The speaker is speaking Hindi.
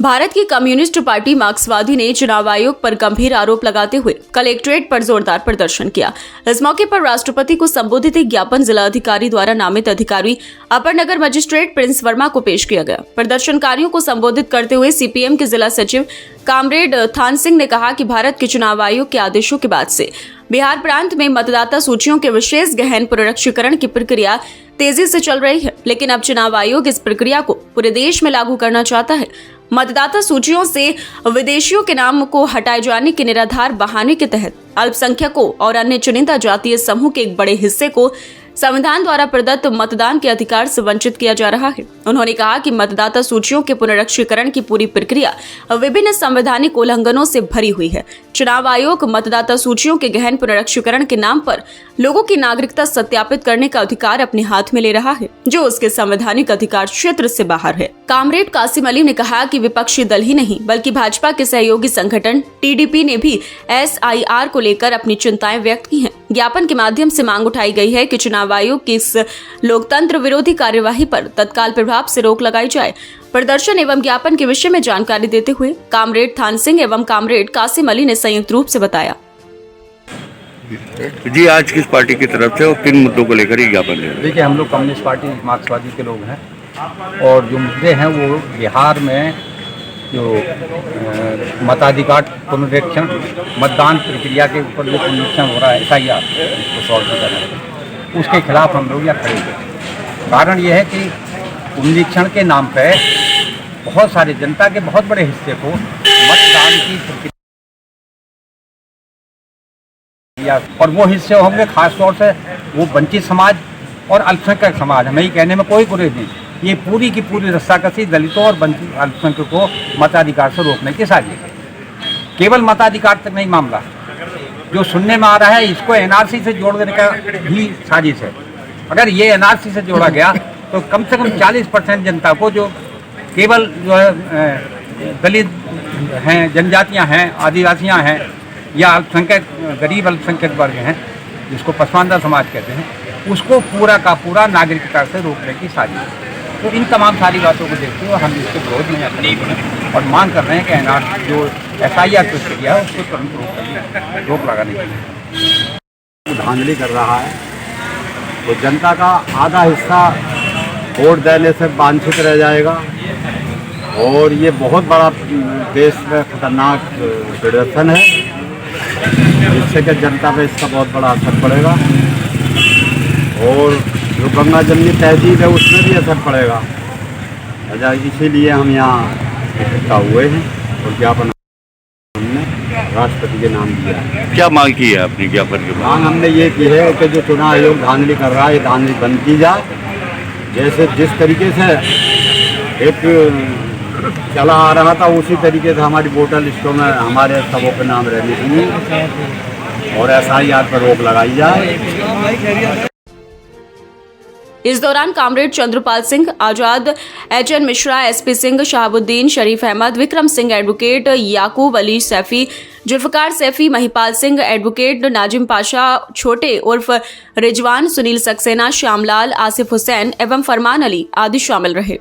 भारत की कम्युनिस्ट पार्टी मार्क्सवादी ने चुनाव आयोग पर गंभीर आरोप लगाते हुए कलेक्ट्रेट पर जोरदार प्रदर्शन किया। इस मौके पर राष्ट्रपति को संबोधित एक ज्ञापन जिला अधिकारी द्वारा नामित अधिकारी अपर नगर मजिस्ट्रेट प्रिंस वर्मा को पेश किया गया। प्रदर्शनकारियों को संबोधित करते हुए सीपीएम के जिला सचिव कामरेड थान सिंह ने कहा कि भारत के चुनाव आयोग के आदेशों के बाद से बिहार प्रांत में मतदाता सूचियों के विशेष गहन पुनरीक्षीकरण की प्रक्रिया तेजी से चल रही है, लेकिन अब चुनाव आयोग इस प्रक्रिया को पूरे देश में लागू करना चाहता है। मतदाता सूचियों से विदेशियों के नाम को हटाए जाने के निराधार बहाने के तहत अल्पसंख्यकों और अन्य चुनिंदा जातीय समूह के एक बड़े हिस्से को संविधान द्वारा प्रदत्त मतदान के अधिकार से वंचित किया जा रहा है। उन्होंने कहा कि मतदाता सूचियों के पुनरीक्षीकरण की पूरी प्रक्रिया विभिन्न संवैधानिक उल्लंघनों से भरी हुई है। चुनाव आयोग मतदाता सूचियों के गहन पुनरीक्षीकरण के नाम पर लोगों की नागरिकता सत्यापित करने का अधिकार अपने हाथ में ले रहा है, जो उसके संवैधानिक अधिकार क्षेत्र से बाहर है। कामरेड कासिम अली ने कहा कि विपक्षी दल ही नहीं बल्कि भाजपा के सहयोगी संगठन टीडीपी ने भी SIR को लेकर अपनी चिंताएं व्यक्त की हैं। ज्ञापन के माध्यम से मांग उठाई गई है कि चुनाव आयोग की इस लोकतंत्र विरोधी कार्यवाही पर तत्काल प्रभाव से रोक लगाई जाए। प्रदर्शन एवं ज्ञापन के विषय में जानकारी देते हुए कामरेड थान सिंह एवं कामरेड कासिम अली ने संयुक्त रूप से बताया। जी, आज किस पार्टी की तरफ से और किन मुद्दों को लेकर ये ज्ञापन है? देखिए, हम लोग कम्युनिस्ट पार्टी मार्क्सवादी के लोग हैं और जो मुद्दे हैं वो बिहार में जो मताधिकार पुनरीक्षण मतदान प्रक्रिया के ऊपर जो पुनरीक्षण हो रहा है SIR उसको सॉल्व नहीं करना है, उसके खिलाफ हम लोग यहाँ खड़े हैं। कारण ये है कि पुनरीक्षण के नाम पे बहुत सारे जनता के बहुत बड़े हिस्से को मतदान की प्रक्रिया और वो हिस्से होंगे खास तौर से वो वंचित समाज और अल्पसंख्यक समाज। हमें ये कहने में कोई गुरेज नहीं, ये पूरी की पूरी रस्साकसी दलितों और वंचित अल्पसंख्यकों को मताधिकार से रोकने की साजिश है। केवल मताधिकार तक नहीं मामला, जो सुनने में आ रहा है इसको NRC से जोड़ देने का भी साजिश है। अगर ये NRC से जोड़ा गया तो कम से कम 40% जनता को, जो केवल जो है दलित हैं, जनजातियां हैं, आदिवासियां हैं या अल्पसंख्यक गरीब अल्पसंख्यक वर्ग हैं जिसको पसमानदा समाज कहते हैं, उसको पूरा का पूरा नागरिकता से रोकने की साजिश है। तो इन तमाम सारी बातों को देखते हुए हम इसके विरोध में हैं और मांग कर रहे हैं कि NRC जो SIR प्रक्रिया है उसको तुरंत रोक लगाने के लिए धांधली कर रहा है। तो जनता का आधा हिस्सा वोट देने से वांछित रह जाएगा और ये बहुत बड़ा देश में खतरनाक प्रदर्शन है, जिससे कि जनता पे इसका बहुत बड़ा असर पड़ेगा और जो गंगा जमनी तहजीब है उसमें भी असर पड़ेगा। अच्छा, इसीलिए हम यहाँ इकट्ठा हुए हैं और ज्ञापन हमने राष्ट्रपति के नाम दिया है। क्या मांग की है अपनी ज्ञापन के मांग हमने ये की है कि जो चुनाव आयोग धांधली कर रहा है ये धांधली बंद की जाए। जैसे जिस तरीके से एक चला आ रहा था उसी तरीके से हमारी वोटर लिस्टों में हमारे सबों के नाम रहने चाहिए और SIR पर रोक लगाई जाए। इस दौरान कामरेड चंद्रपाल सिंह आजाद, HN मिश्रा, SP सिंह, शहाबुद्दीन, शरीफ अहमद, विक्रम सिंह, एडवोकेट याकूब अली सैफी, जुल्फकार सैफी, महिपाल सिंह, एडवोकेट नाजिम पाशा, छोटे उर्फ रिजवान, सुनील सक्सेना, श्यामलाल, आसिफ हुसैन एवं फरमान अली आदि शामिल रहे।